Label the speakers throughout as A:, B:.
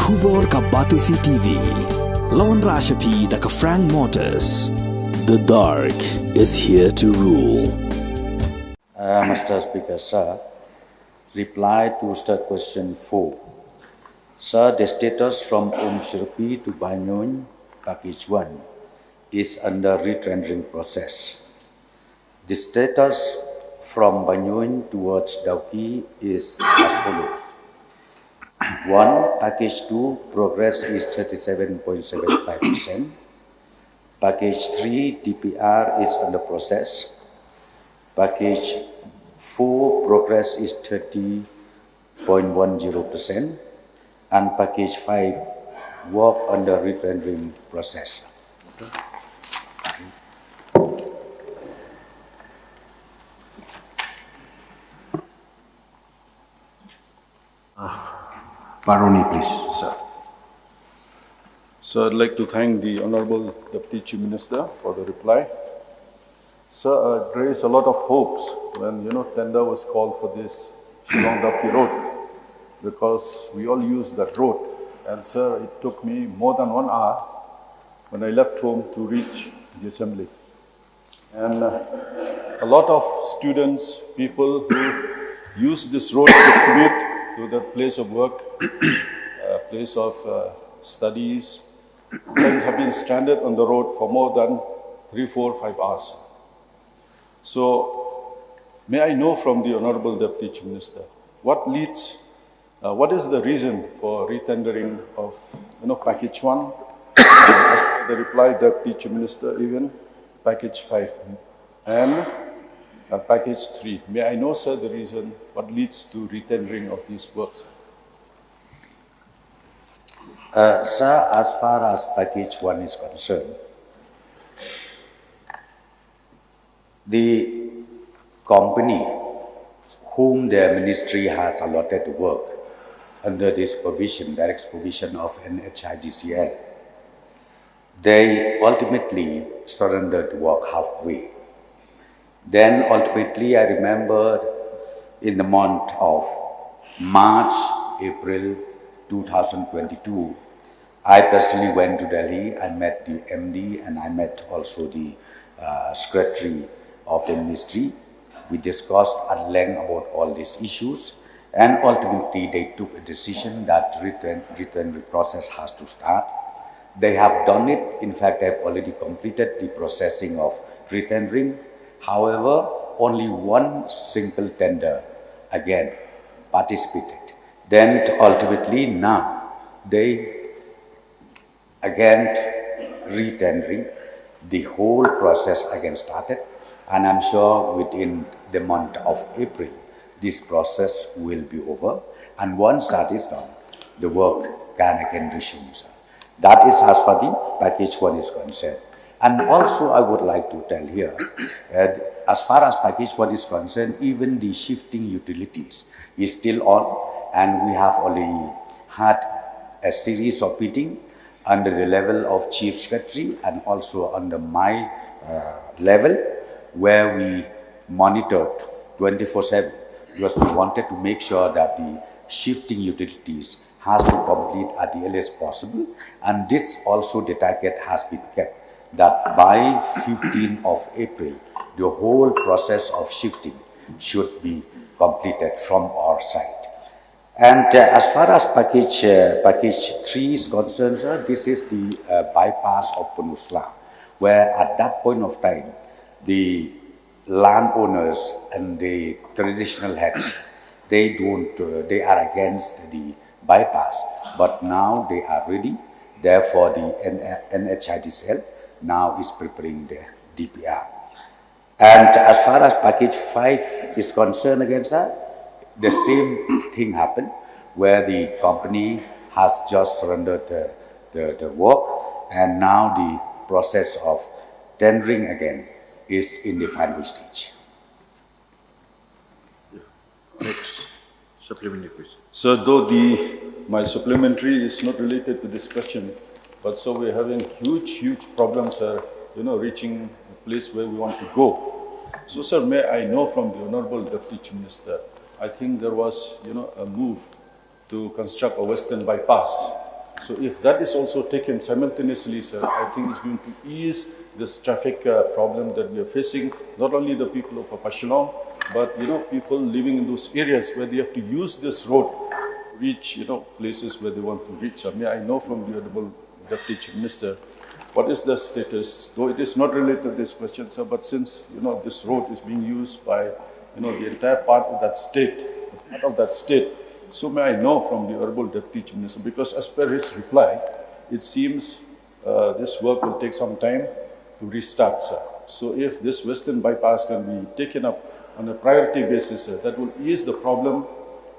A: Khubor ka Batesi TV. Lawan Rashapi da ka Frank Motors. The dark is here to rule.
B: Mr. Speaker, sir, reply to State Question 4. Sir, the status from Umshyrpi to Bañiun, Package 1, is under retendering process. The status from Bañiun towards Dauki is as follows. 1. Package 2, progress is 37.75%. Package 3, DPR is under process. Package 4, progress is 30.10%. And package 5, work under retendering process.
C: Baroni, please.
D: Sir. So I'd like to thank the Honorable Deputy Chief Minister for the reply. Sir, it raised a lot of hopes when, tender was called for this Shillong-Dauki road, because we all use that road. And sir, it took me more than 1 hour when I left home to reach the assembly. And a lot of students, people who use this road to commute to their place of work, place of studies, sometimes have been stranded on the road for more than 3, 4, 5 hours. So, may I know from the Honorable Deputy Chief Minister, what is the reason for retendering of, Package 1, as per the reply, Deputy Chief Minister, even Package 5, and Package 3. May I know, sir, the reason, what leads to retendering of these works?
B: Sir, as far as Package 1 is concerned, the company whom the ministry has allotted to work under this provision, direct supervision of NHIDCL, they ultimately surrendered work halfway. Then ultimately, I remember in the month of March, April 2022, I personally went to Delhi. I met the MD and I met also the Secretary of the Ministry. We discussed at length about all these issues, and ultimately they took a decision that retendering process has to start. They have done it. In fact, they have already completed the processing of retendering. However, only one single tender again participated. Then ultimately now they again retendering, the whole process again started, and I'm sure within the month of April this process will be over, and once that is done, the work can again resume. That is as far the Package 1 is concerned. And also I would like to tell here, as far as Package 1 is concerned, even the shifting utilities is still on, and we have already had a series of meetings under the level of Chief Secretary and also under my level, where we monitored 24/7, because we wanted to make sure that the shifting utilities has to complete at the earliest possible, and this also the target has been kept, that by 15th of April, the whole process of shifting should be completed from our side. And as far as package 3 is concerned, sir, this is the bypass of Penusla, where at that point of time, the landowners and the traditional heads, they are against the bypass, but now they are ready. Therefore, the NHIDCL now is preparing the DPR. And as far as Package 5 is concerned, again, sir, the same thing happened, where the company has just surrendered the work, and now the process of tendering again is in the final stage.
D: Next, supplementary question. So though my supplementary is not related to this question, but so we're having huge problems, sir, reaching the place where we want to go. So, sir, may I know from the Honorable Deputy Chief Minister, I think there was, a move to construct a western bypass So if that is also taken simultaneously, sir, I think it's going to ease this traffic problem that we are facing, not only the people of Pashilong, but people living in those areas where they have to use this road to reach places where they want to reach. I mean, I know from the Honorable Deputy Chief Minister what is the status, though it is not related to this question, sir, but since this road is being used by the entire part of that state, so may I know from the Honorable Deputy Chief Minister, because as per his reply, it seems this work will take some time to restart, sir. So if this western bypass can be taken up on a priority basis, sir, that will ease the problem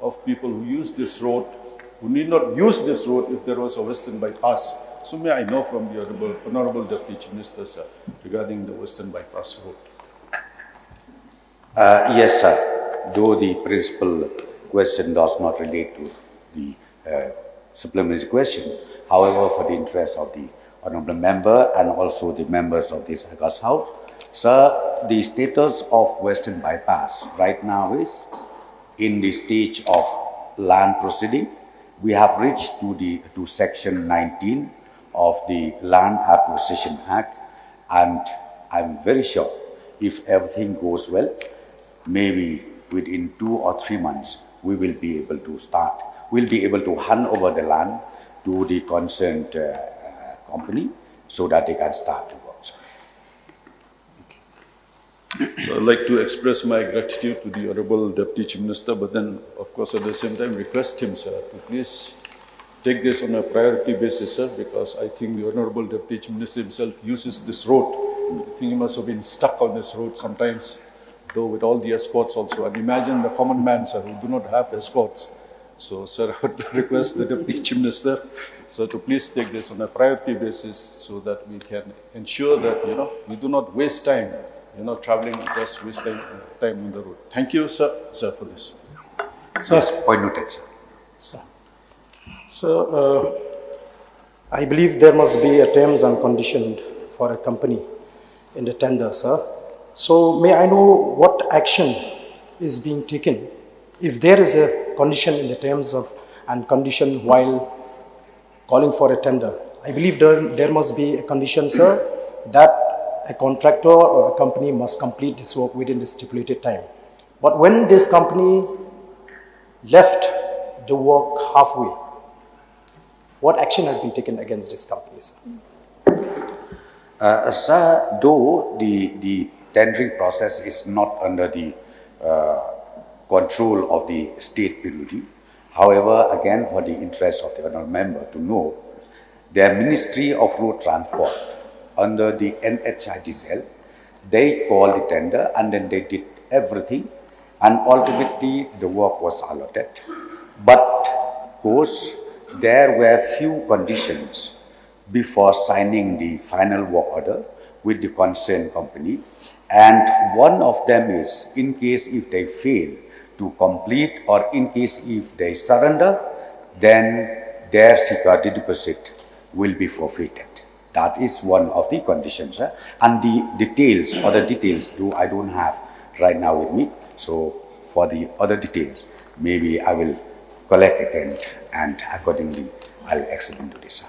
D: of people who use this road, who need not use this road if there was a western bypass. So may I know from the Honorable Deputy Chief Minister, sir, regarding the western bypass road.
B: Yes, sir. Though the principal question does not relate to the supplementary question, however, for the interest of the honourable member and also the members of this August House, sir, the status of western bypass right now is in the stage of land proceeding. We have reached to section 19 of the Land Acquisition Act, and I'm very sure if everything goes well, maybe within 2 or 3 months, we will be able to start. We'll be able to hand over the land to the concerned company so that they can start to work.
D: So I'd like to express my gratitude to the Honorable Deputy Chief Minister, but then, of course, at the same time, request him, sir, to please take this on a priority basis, sir, because I think the Honorable Deputy Chief Minister himself uses this road. I think he must have been stuck on this road sometimes, though with all the escorts also. And imagine the common man, sir, who do not have escorts. So, sir, I would request the Deputy Chief Minister, sir, to please take this on a priority basis so that we can ensure that, we do not waste time, traveling, just wasting time on the road. Thank you, sir, for this.
B: Yes, point noted, sir.
C: So, I believe there must be a terms and conditions for a company in the tender, sir. So, may I know what action is being taken if there is a condition in the terms of and condition while calling for a tender? I believe there must be a condition, sir, that a contractor or a company must complete this work within the stipulated time. But when this company left the work halfway, what action has been taken against this company, sir?
B: Sir, though the tendering process is not under the control of the state PWD, however, again, for the interest of the honourable member to know, the Ministry of Road Transport under the NHIDCL, they called the tender and then they did everything, and ultimately the work was allotted. But of course, there were few conditions before signing the final work order with the concerned company, and one of them is in case if they fail to complete or in case if they surrender, then their security deposit will be forfeited. That is one of the conditions. And the details, other details, I don't have right now with me. So for the other details, maybe I will collect again and accordingly I'll explain to this.